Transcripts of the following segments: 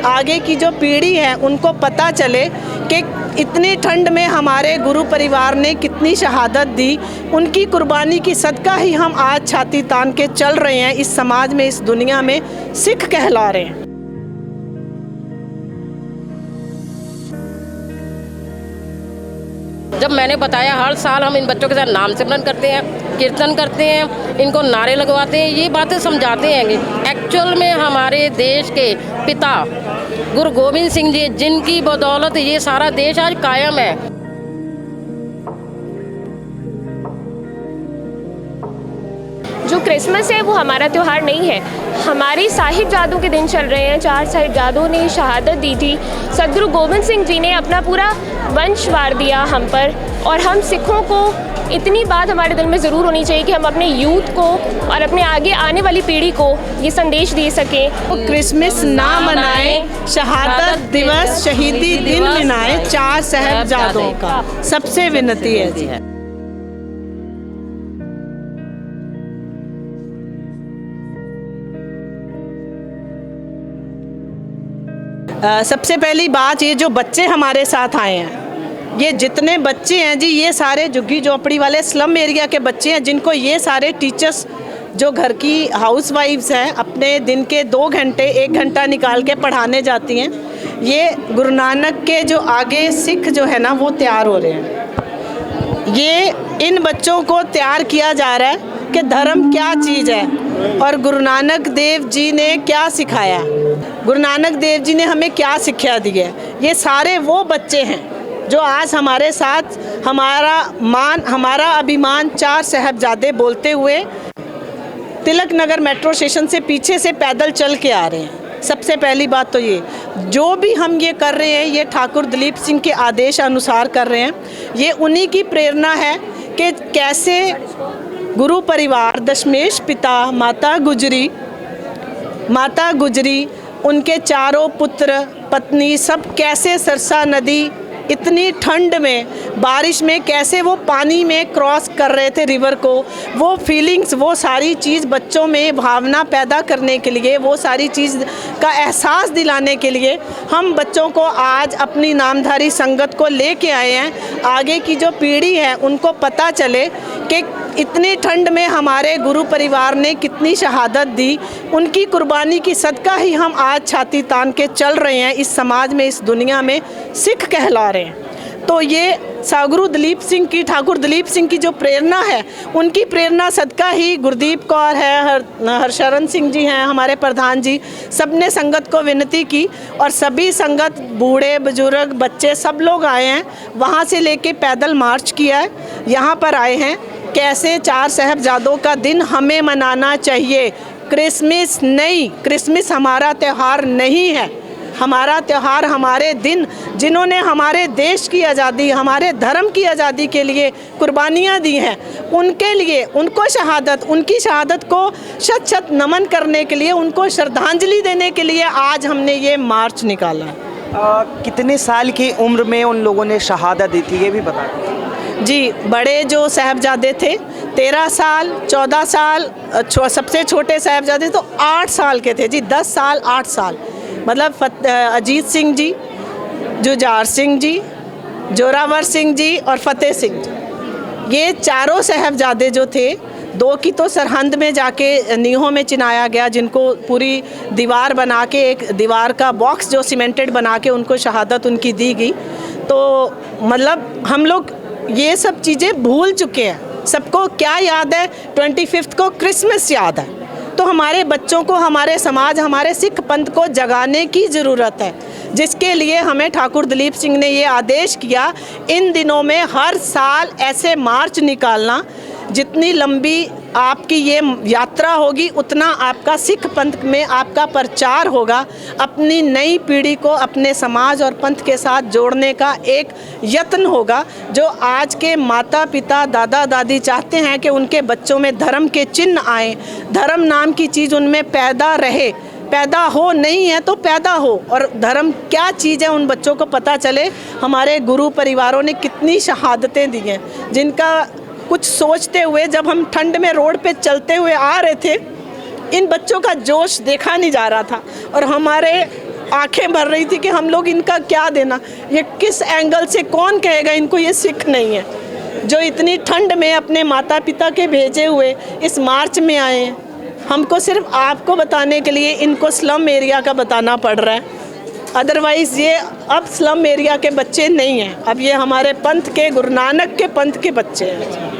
आगे की जो पीढ़ी है उनको पता चले कि इतनी ठंड में हमारे गुरु परिवार ने कितनी शहादत दी। उनकी कुर्बानी की सदका ही हम आज छाती तान के चल रहे हैं, इस समाज में, इस दुनिया में सिख कहला रहे हैं। जब मैंने बताया हर साल हम इन बच्चों के साथ नाम सिमरन करते हैं, कीर्तन करते हैं, इनको नारे लगवाते हैं, ये बातें समझाते हैं कि एक्चुअल में हमारे देश के पिता गुरु गोविंद सिंह जी, जिनकी बदौलत ये सारा देश आज कायम है। जो क्रिसमस है वो हमारा त्यौहार नहीं है, हमारी साहिबजादों के दिन चल रहे हैं। 4 साहिबजादों ने शहादत दी थी। सदगुरु गोविंद सिंह जी ने अपना पूरा वंश वार दिया हम पर, और हम सिखों को इतनी बात हमारे दिल में ज़रूर होनी चाहिए कि हम अपने यूथ को और अपने आगे आने वाली पीढ़ी को ये संदेश दे सकें। तो क्रिसमस ना मनाएं, शहादत दिवस, शहीदी दिन मनाएं 4 साहिबजादों का, सबसे विनती है जी। सबसे पहली बात, ये जो बच्चे हमारे साथ आए हैं, ये जितने बच्चे हैं जी, ये सारे झुग्गी झोपड़ी वाले स्लम एरिया के बच्चे हैं, जिनको ये सारे टीचर्स जो घर की हाउसवाइफ्स हैं अपने दिन के 2 घंटे 1 घंटा निकाल के पढ़ाने जाती हैं। ये गुरु नानक के जो आगे सिख जो है ना वो तैयार हो रहे हैं। ये इन बच्चों को तैयार किया जा रहा है कि धर्म क्या चीज़ है और गुरु नानक देव जी ने क्या सिखाया, गुरु नानक देव जी ने हमें क्या शिक्षा दी है। ये सारे वो बच्चे हैं जो आज हमारे साथ हमारा अभिमान 4 साहिबजादे बोलते हुए तिलक नगर मेट्रो स्टेशन से पीछे से पैदल चल के आ रहे हैं। सबसे पहली बात तो ये, जो भी हम ये कर रहे हैं ये ठाकुर दिलीप सिंह के आदेश अनुसार कर रहे हैं। ये उन्हीं की प्रेरणा है कि कैसे गुरु परिवार, दशमेश पिता, माता गुजरी, उनके चारों पुत्र पत्नी सब कैसे सरसा नदी इतनी ठंड में, बारिश में कैसे वो पानी में क्रॉस कर रहे थे रिवर को। वो फीलिंग्स, वो सारी चीज़ बच्चों में भावना पैदा करने के लिए, वो सारी चीज़ का एहसास दिलाने के लिए हम बच्चों को आज अपनी नामधारी संगत को लेके आए हैं। आगे की जो पीढ़ी है उनको पता चले कि इतनी ठंड में हमारे गुरु परिवार ने कितनी शहादत दी। उनकी कुर्बानी की सदका ही हम आज छाती तान के चल रहे हैं, इस समाज में, इस दुनिया में सिख कहला रहे हैं। तो ये सागुरु दिलीप सिंह की, ठाकुर दिलीप सिंह की जो प्रेरणा है, उनकी प्रेरणा सदका ही गुरदीप कौर है, हरशरण सिंह जी हैं हमारे प्रधान जी, सबने संगत को विनती की और सभी संगत, बूढ़े बुजुर्ग, बच्चे सब लोग आए हैं। वहाँ से लेके पैदल मार्च किया है, यहाँ पर आए हैं। कैसे 4 साहिबजादों का दिन हमें मनाना चाहिए, क्रिसमस नहीं। क्रिसमस हमारा त्यौहार नहीं है। हमारा त्यौहार हमारे दिन, जिन्होंने हमारे देश की आज़ादी, हमारे धर्म की आज़ादी के लिए कुर्बानियाँ दी हैं, उनके लिए, उनको शहादत, उनकी शहादत को शत शत नमन करने के लिए, उनको श्रद्धांजलि देने के लिए आज हमने ये मार्च निकाला है। कितने साल की उम्र में उन लोगों ने शहादत दी थी, ये भी बता दें जी। बड़े जो साहबजादे थे 13 साल, 14 साल, सबसे छोटे साहबजादे तो 8 साल के थे जी। 10 साल 8 साल, मतलब अजीत सिंह जी, जुझार सिंह जी, जोरावर सिंह जी और फतेह सिंह जी, ये चारों साहबजादे जो थे, 2 की तो सरहंद में जाके नीहों में चिनाया गया, जिनको पूरी दीवार बना के, एक दीवार का बॉक्स जो सीमेंटेड बना के उनको शहादत उनकी दी गई। तो मतलब हम लोग ये सब चीज़ें भूल चुके हैं। सबको क्या याद है? 25 को क्रिसमस याद है। तो हमारे बच्चों को, हमारे समाज, हमारे सिख पंथ को जगाने की ज़रूरत है, जिसके लिए हमें ठाकुर दिलीप सिंह ने ये आदेश किया, इन दिनों में हर साल ऐसे मार्च निकालना। जितनी लंबी आपकी ये यात्रा होगी, उतना आपका सिख पंथ में आपका प्रचार होगा। अपनी नई पीढ़ी को अपने समाज और पंथ के साथ जोड़ने का एक यत्न होगा। जो आज के माता पिता, दादा दादी चाहते हैं कि उनके बच्चों में धर्म के चिन्ह आए, धर्म नाम की चीज़ उनमें पैदा रहे, पैदा हो, नहीं है तो पैदा हो, और धर्म क्या चीज़ है उन बच्चों को पता चले। हमारे गुरु परिवारों ने कितनी शहादतें दी हैं, जिनका कुछ सोचते हुए जब हम ठंड में रोड पे चलते हुए आ रहे थे, इन बच्चों का जोश देखा नहीं जा रहा था। और हमारे आंखें भर रही थी कि हम लोग इनका क्या देना, ये किस एंगल से, कौन कहेगा इनको ये सिख नहीं है, जो इतनी ठंड में अपने माता पिता के भेजे हुए इस मार्च में आए हैं। हमको सिर्फ आपको बताने के लिए इनको स्लम एरिया का बताना पड़ रहा है, अदरवाइज़ ये अब स्लम एरिया के बच्चे नहीं हैं, अब ये हमारे पंथ के, गुरु नानक के पंथ के बच्चे हैं।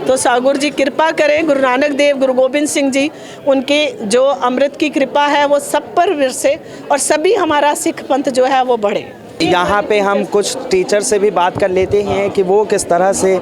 तो सागुर जी कृपा करें, गुरु नानक देव, गुरु गोबिंद सिंह जी, उनकी जो अमृत की कृपा है वो सब पर विरसे और सभी हमारा सिख पंथ जो है वो बढ़े। यहाँ पे हम कुछ टीचर से भी बात कर लेते हैं कि वो किस तरह से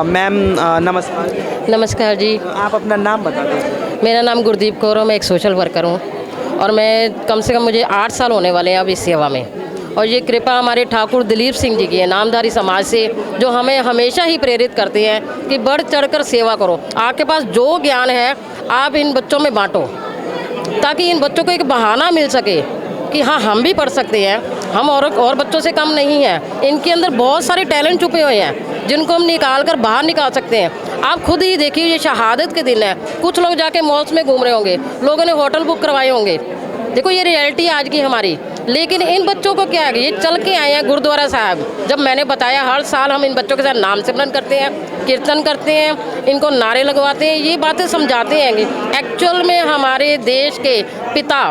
मैम नमस्कार। नमस्कार जी, आप अपना नाम बता दें। मेरा नाम गुरदीप कौर है, मैं एक सोशल वर्कर हूँ और मैं कम से कम मुझे 8 साल होने वाले हैं अब इस सेवा में। और ये कृपा हमारे ठाकुर दिलीप सिंह जी की है, नामधारी समाज से, जो हमें हमेशा ही प्रेरित करते हैं कि बढ़ चढ़कर सेवा करो। आपके पास जो ज्ञान है आप इन बच्चों में बांटो, ताकि इन बच्चों को एक बहाना मिल सके कि हाँ हम भी पढ़ सकते हैं, हम और बच्चों से कम नहीं हैं। इनके अंदर बहुत सारे टैलेंट छुपे हुए हैं जिनको हम निकाल कर बाहर निकाल सकते हैं। आप खुद ही देखिए, ये शहादत के दिन है, कुछ लोग जाके मॉल्स में घूम रहे होंगे, लोगों ने होटल बुक करवाए होंगे। देखो ये रियलिटी आज की हमारी, लेकिन इन बच्चों को क्या है, ये चल के आए हैं गुरुद्वारा साहब। जब मैंने बताया हर साल हम इन बच्चों के साथ नाम सिमरन करते हैं, कीर्तन करते हैं, इनको नारे लगवाते हैं, ये बातें समझाते हैं कि एक्चुअल में हमारे देश के पिता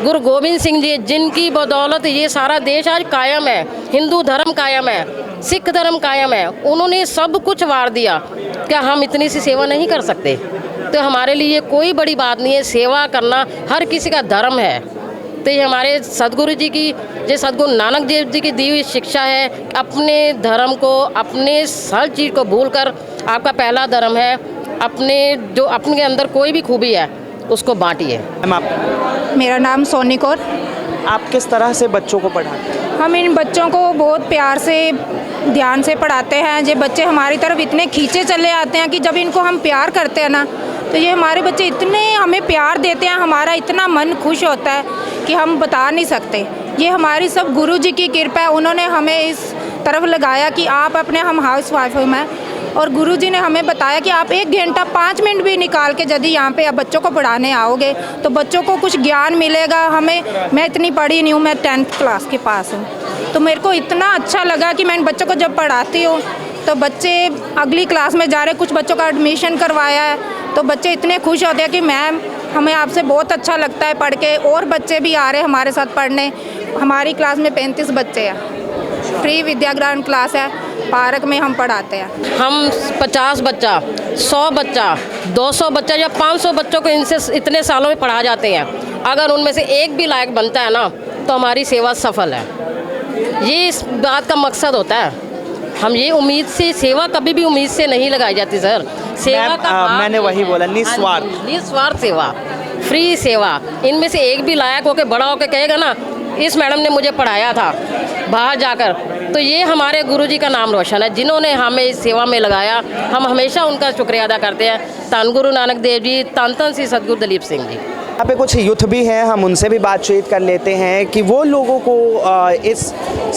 गुरु गोबिंद सिंह जी, जिनकी बदौलत ये सारा देश आज कायम है, हिंदू धर्म कायम है, सिख धर्म कायम है, उन्होंने सब कुछ वार दिया। क्या हम इतनी सी सेवा नहीं कर सकते? तो हमारे लिए कोई बड़ी बात नहीं है, सेवा करना हर किसी का धर्म है। तो ये हमारे सदगुरु जी की, जो सदगुरु नानक देव जी की दी हुई शिक्षा है, अपने धर्म को, अपने हर चीज़ को भूलकर, आपका पहला धर्म है, अपने जो अपने अंदर कोई भी खूबी है उसको बांटिए। मेरा नाम सोनी कौर। आप किस तरह से बच्चों को पढ़ाते हैं? हम इन बच्चों को बहुत प्यार से, ध्यान से पढ़ाते हैं। ये बच्चे हमारी तरफ इतने खींचे चले आते हैं कि जब इनको हम प्यार करते हैं ना, तो ये हमारे बच्चे इतने हमें प्यार देते हैं, हमारा इतना मन खुश होता है कि हम बता नहीं सकते। ये हमारी सब गुरु जी की कृपा है, उन्होंने हमें इस तरफ लगाया कि आप अपने, हम हाउस वाइफ में, और गुरु जी ने हमें बताया कि आप 1 घंटा 5 मिनट भी निकाल के यदि यहाँ पे आप बच्चों को पढ़ाने आओगे तो बच्चों को कुछ ज्ञान मिलेगा। मैं इतनी पढ़ी नहीं हूँ, मैं 10th क्लास के पास हूँ, तो मेरे को इतना अच्छा लगा कि मैं इन बच्चों को जब पढ़ाती हूँ तो बच्चे अगली क्लास में जा रहे, कुछ बच्चों का एडमिशन करवाया है, तो बच्चे इतने खुश होते हैं कि मैम हमें आपसे बहुत अच्छा लगता है पढ़ के। और बच्चे भी आ रहे हैं हमारे साथ पढ़ने। हमारी क्लास में 35 बच्चे हैं, फ्री विद्या ग्रहण क्लास है, पार्क में हम पढ़ाते हैं। हम 50 बच्चा, 100 बच्चा, 200 बच्चा या 500 बच्चों को इनसे इतने सालों में पढ़ा जाते हैं। अगर उनमें से एक भी लायक बनता है ना, तो हमारी सेवा सफल है। ये इस बात का मकसद होता है। हम ये उम्मीद से, सेवा कभी भी उम्मीद से नहीं लगाई जाती सर। सेवा का मैंने वही बोला, निस्वार्थ, निस्वार्थ सेवा, फ्री सेवा। इनमें से एक भी लायक होकर, बड़ा होकर कहेगा ना इस मैडम ने मुझे पढ़ाया था बाहर जाकर, तो ये हमारे गुरुजी का नाम रोशन है, जिन्होंने हमें इस सेवा में लगाया। हम हमेशा उनका शुक्रिया अदा करते हैं। धन गुरु नानक देव जी, तन तन श्री सदगुरु दिलीप सिंह जी। यहाँ पे कुछ यूथ भी हैं, हम उनसे भी बातचीत कर लेते हैं कि वो लोगों को इस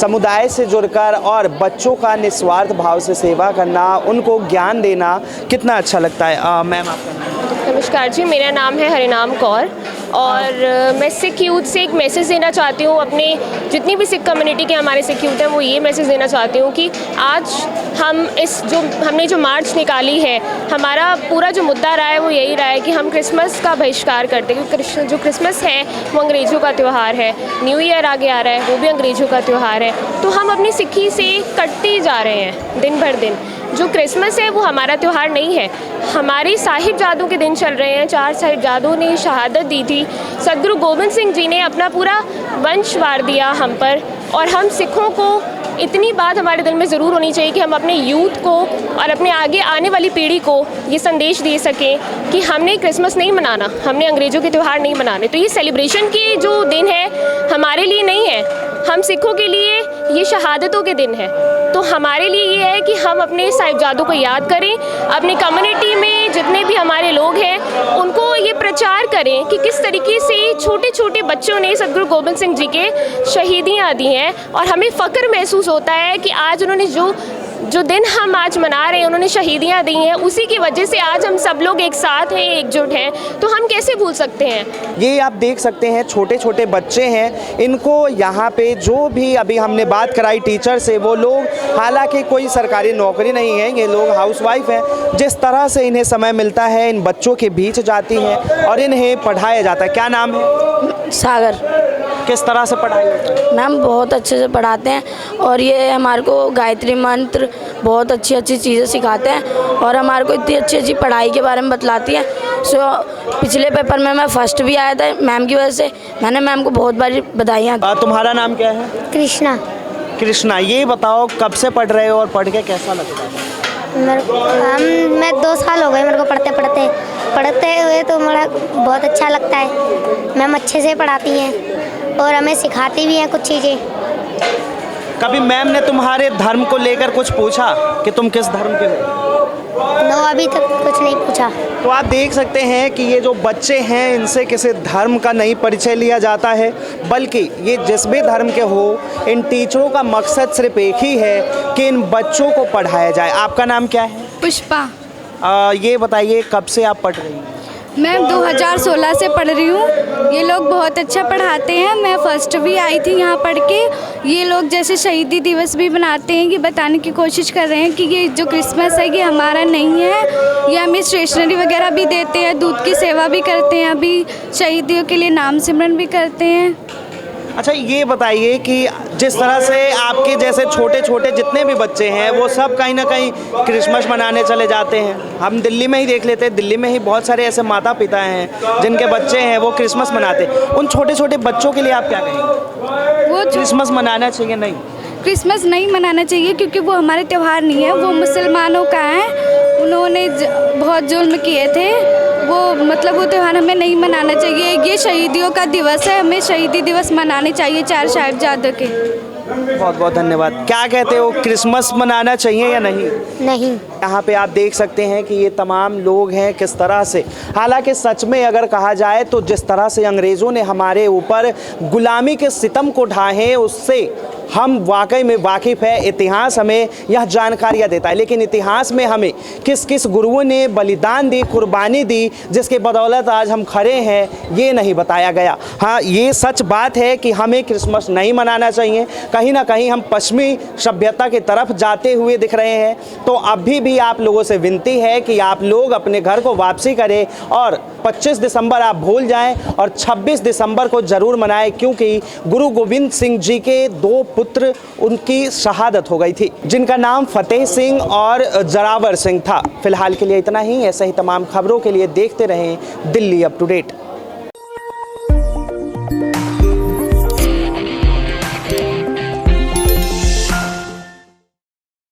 समुदाय से जुड़कर और बच्चों का निस्वार्थ भाव से सेवा करना, उनको ज्ञान देना कितना अच्छा लगता है। मैम आपका नाम? नमस्कार जी, मेरा नाम है हरिनाम कौर और मैं सिख यूथ से एक मैसेज देना चाहती हूँ। अपने जितनी भी सिख कम्युनिटी के हमारे सिख यूथ हैं, वो ये मैसेज देना चाहती हूँ कि आज हमने जो मार्च निकाली है, हमारा पूरा जो मुद्दा रहा है वो यही रहा है कि हम क्रिसमस का बहिष्कार करते हैं, क्योंकि जो क्रिसमस है वो अंग्रेज़ों का त्यौहार है। न्यू ईयर आगे आ रहा है, वो भी अंग्रेज़ों का त्यौहार है। तो हम अपनी सिक्खी से कटते जा रहे हैं दिन भर दिन। जो क्रिसमस है वो हमारा त्यौहार नहीं है, हमारे साहिबजादों के दिन चल रहे हैं। 4 साहिबजादों ने शहादत दी थी, सदगुरु गोबिंद सिंह जी ने अपना पूरा वंश वार दिया हम पर। और हम सिखों को इतनी बात हमारे दिल में ज़रूर होनी चाहिए कि हम अपने यूथ को और अपने आगे आने वाली पीढ़ी को ये संदेश दे सकें कि हमने क्रिसमस नहीं मनाना, हमने अंग्रेज़ों के त्यौहार नहीं मनाने। तो ये सेलिब्रेशन के जो दिन है हमारे लिए नहीं है, हम सिखों के लिए ये शहादतों के दिन है। तो हमारे लिए ये है कि हम अपने साहिबजादों को याद करें, अपनी कम्युनिटी में जितने भी हमारे लोग हैं उनको ये प्रचार करें कि किस तरीके से छोटे छोटे बच्चों ने सदगुरु गोबिंद सिंह जी के शहीदियाँ दी हैं। और हमें फ़ख्र महसूस होता है कि आज उन्होंने जो जो दिन हम आज मना रहे हैं, उन्होंने शहीदियाँ दी हैं, उसी की वजह से आज हम सब लोग एक साथ हैं, एकजुट हैं, तो हम कैसे भूल सकते हैं। ये आप देख सकते हैं छोटे छोटे बच्चे हैं, इनको यहाँ पे जो भी अभी हमने बात कराई टीचर से, वो लोग हालांकि कोई सरकारी नौकरी नहीं है, ये लोग हाउसवाइफ हैं, जिस तरह से इन्हें समय मिलता है इन बच्चों के बीच जाती हैं और इन्हें पढ़ाया जाता है। क्या नाम है? सागर। किस तरह से पढ़ाई होती है? मैम बहुत अच्छे से पढ़ाते हैं और ये हमारे को गायत्री मंत्र बहुत अच्छी अच्छी चीज़ें सिखाते हैं और हमारे को इतनी अच्छी अच्छी पढ़ाई के बारे में बतलाती हैं। पिछले पेपर में मैं फर्स्ट भी आया था मैम की वजह से, मैंने मैम को बहुत बारी बधाइयाँ दी। तुम्हारा नाम क्या है? कृष्णा। कृष्णा, ये बताओ कब से पढ़ रहे हो और पढ़ के कैसा लगता है? मैं 2 साल हो गए मेरे को पढ़ते हुए, तो मेरा बहुत अच्छा लगता है। मैम अच्छे से पढ़ाती हैं और हमें सिखाती भी हैं कुछ चीज़ें। कभी मैम ने तुम्हारे धर्म को लेकर कुछ पूछा कि तुम किस धर्म के हो? नो, अभी तक कुछ नहीं पूछा। तो आप देख सकते हैं कि ये जो बच्चे हैं, इनसे किसी धर्म का नहीं परिचय लिया जाता है, बल्कि ये जिस भी धर्म के हो, इन टीचरों का मकसद सिर्फ एक ही है कि इन बच्चों को पढ़ाया जाए। आपका नाम क्या है? पुष्पा। ये बताइए कब से आप पढ़ रही हैं? मैं 2016 से पढ़ रही हूँ। ये लोग बहुत अच्छा पढ़ाते हैं, मैं फर्स्ट भी आई थी यहाँ पढ़ के। ये लोग जैसे शहीदी दिवस भी बनाते हैं, ये बताने की कोशिश कर रहे हैं कि ये जो क्रिसमस है ये हमारा नहीं है। ये हमें स्टेशनरी वगैरह भी देते हैं, दूध की सेवा भी करते हैं, अभी शहीदियों के लिए नाम सिमरन भी करते हैं। अच्छा, ये बताइए कि जिस तरह से आपके जैसे छोटे छोटे जितने भी बच्चे हैं, वो सब कहीं ना कहीं क्रिसमस मनाने चले जाते हैं। हम दिल्ली में ही देख लेते हैं, दिल्ली में ही बहुत सारे ऐसे माता पिता हैं जिनके बच्चे हैं वो क्रिसमस मनाते हैं। उन छोटे छोटे बच्चों के लिए आप क्या कहेंगे? वो क्रिसमस मनाना चाहिए? नहीं, क्रिसमस नहीं मनाना चाहिए क्योंकि वो हमारे त्यौहार नहीं है, वो मुसलमानों का है। उन्होंने बहुत जुल्म किए थे, वो त्यौहार हमें नहीं मनाना चाहिए। ये शहीदियों का दिवस है, हमें शहीदी दिवस मनाने चाहिए 4 साहिबजादों के। बहुत बहुत धन्यवाद। क्या कहते हो, क्रिसमस मनाना चाहिए या नहीं? नहीं। यहाँ पे आप देख सकते हैं कि ये तमाम लोग हैं किस तरह से, हालांकि सच में अगर कहा जाए तो जिस तरह से अंग्रेज़ों ने हमारे ऊपर गुलामी के सितम को ढाहे, उससे हम वाकई में वाकिफ़ है। इतिहास हमें यह जानकारियाँ देता है, लेकिन इतिहास में हमें किस किस गुरुओं ने बलिदान दी, कुर्बानी दी, जिसके बदौलत आज हम खड़े हैं, ये नहीं बताया गया। हाँ, ये सच बात है कि हमें क्रिसमस नहीं मनाना चाहिए। कहीं ना कहीं हम पश्चिमी सभ्यता की तरफ जाते हुए दिख रहे हैं। तो अभी भी आप लोगों से विनती है कि आप लोग अपने घर को वापसी करें और 25 दिसंबर आप भूल जाएं और 26 दिसंबर को ज़रूर मनाएं, क्योंकि गुरु गोविंद सिंह जी के 2 पुत्र, उनकी शहादत हो गई थी, जिनका नाम फतेह सिंह और जरावर सिंह था। फिलहाल के लिए इतना ही। ऐसे ही तमाम खबरों के लिए देखते रहें दिल्ली अप टू डेट।